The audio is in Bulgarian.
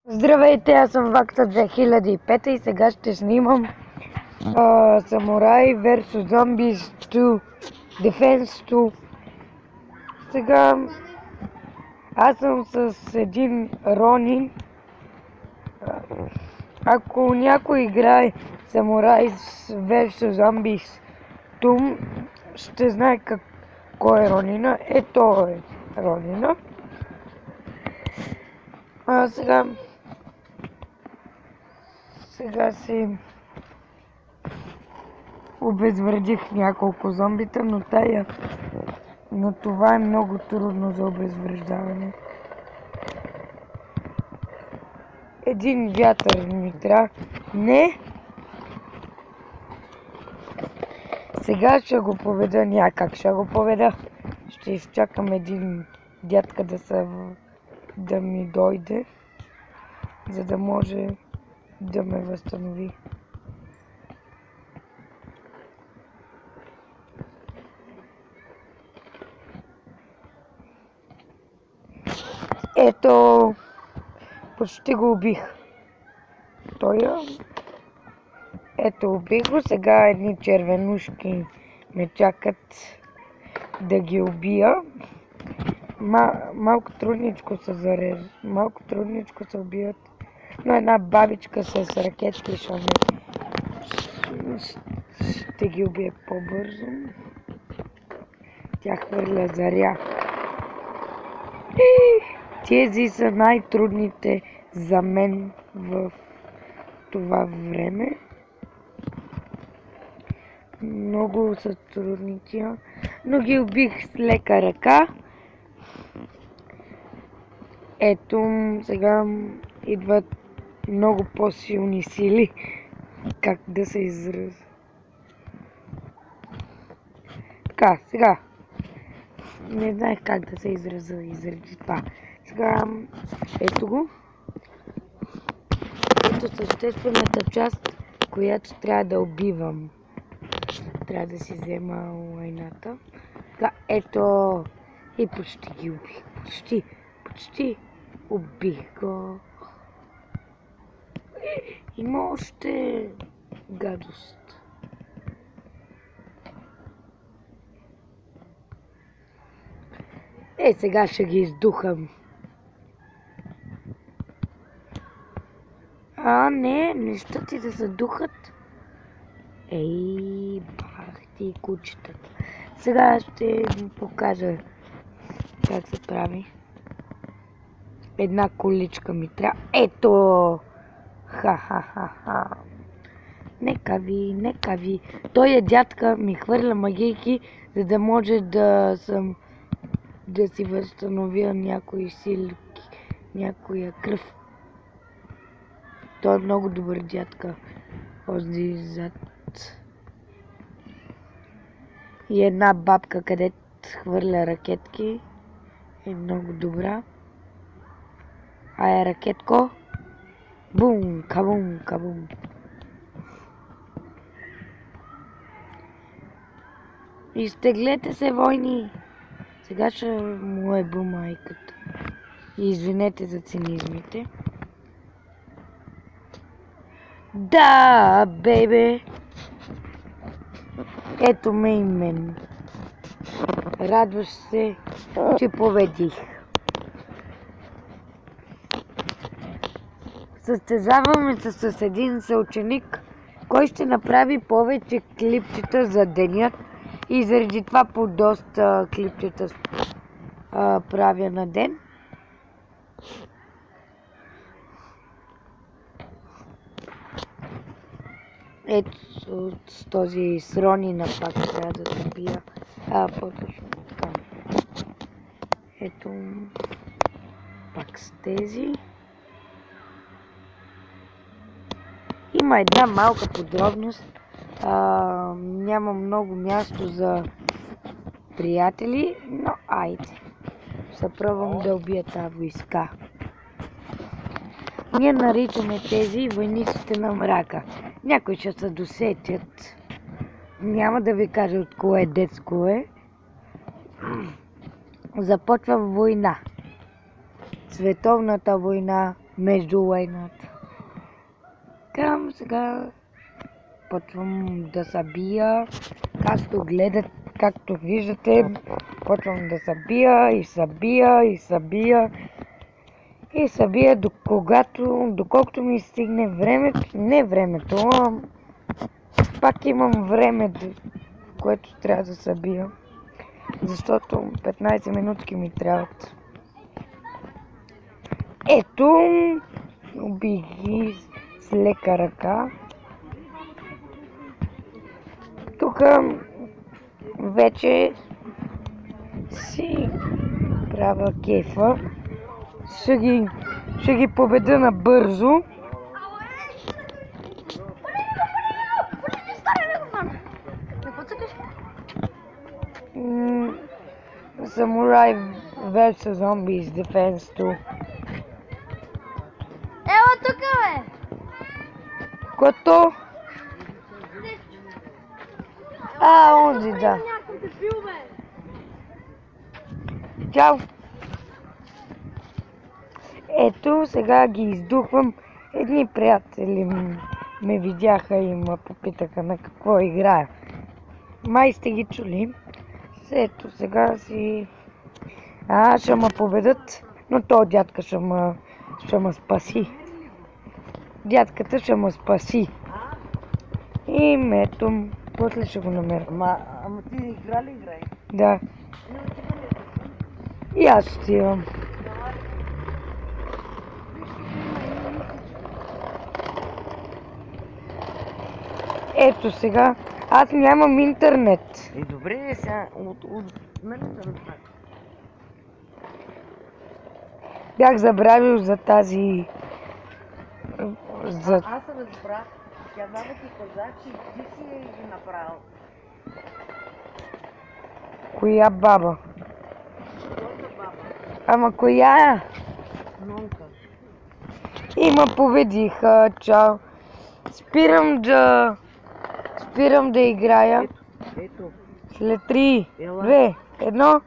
Здравейте, аз съм Вакса 2005 и сега ще снимам Samurai vs Zombies 2 Defense 2. Сега аз съм с един Ронин. Ако някой играе Samurai vs Zombies 2, ще знае кой е Ронина. Ето е Ронина. Сега си обезвредих няколко зомбита, но това е много трудно за обезвреждаване. Един вятър ми трябва. Не! Сега ще го поведа някак. Ще го поведа. Ще изчакам един дядка да ми дойде, за да може да ме възстанови. Ето, почти го убих. Ето, убих го. Сега едни червенушки ме чакат да ги убия. Малко трудничко се убиват. Но една бабичка с ракетки ще ги убие по-бързо. Тя хвърля заря. Тези са най-трудните за мен в това време. Много са трудни тя, но ги убих с лека ръка. Ето, сега идват много по-силни сили. Как да се изразя? Така, сега. Не знаех как да се изразя заради това. Сега, ето го. Ето съществената част, която трябва да убивам. Трябва да си взема лайната. Така, ето. И почти ги убих. Почти убих го. Има още гадост. Сега ще ги издухам. Не ще ти да се духат. Бах ти кучетата. Сега ще покажа как се прави. Една количка ми трябва. Ето! Ха. Нека ви. Той е дядка, ми хвърля магийки, за да може да си възстановя някои сили, някоя кръв. Той е много добър дядка. Този зад. И една бабка, където хвърля ракетки. Е много добра. Ракетко. Бум, кабум. Изтеглете се, войни. Сега ще му е майката. И извинете за цинизмите. Да, бейбе. Ето ме и мен. Радваш се, че победих. Състезаваме се с един съученик, кой ще направи повече клипчета за деня, и заради това по доста клипчета правя на ден. Ето с този с Ронина пак трябва да се бия. По-точно така. Ето пак с тези. Има една малка подробност. Няма много място за приятели, но айде. Ще пробвам да убия тази войска. Ние наричаме тези войниците на мрака. Някои ще се досетят. Няма да ви кажа от кое детско е. Започва война. Световната война между лайната. Към сега почвам да събия, както виждате, почвам да събия и събия, доколкото ми стигне времето, пак имам време, което трябва да събия, защото 15 минутки ми трябват. Ето, убих ги с лека ръка. Тук вече си правя кефа. Ще ги победа набързо. Samurai vs Zombies Defense 2. Ева тук, бе! Кото? Онзи, да. Чао! Ето, сега ги издухвам. Едни приятели ме видяха и ме попитаха на какво играя. Май сте ги чули. Ето, сега си... ще ме победат, но то дядка ще ме спаси. Дядката ще ме спаси. И ето, после ще го намеря. Ама ти игра ли играй? Да. И аз ще имам. Ето сега, аз нямам интернет. Добре, сега от мен да разбрах. Бях забравил за тази... Аз разбрах, тя баба ти каза, че ти си ги направил. Коя баба? Твоята баба. Ама коя? Нонка. И ме победиха, чао. Спирам да играя. Ето. След 3, Ела. 2, 1.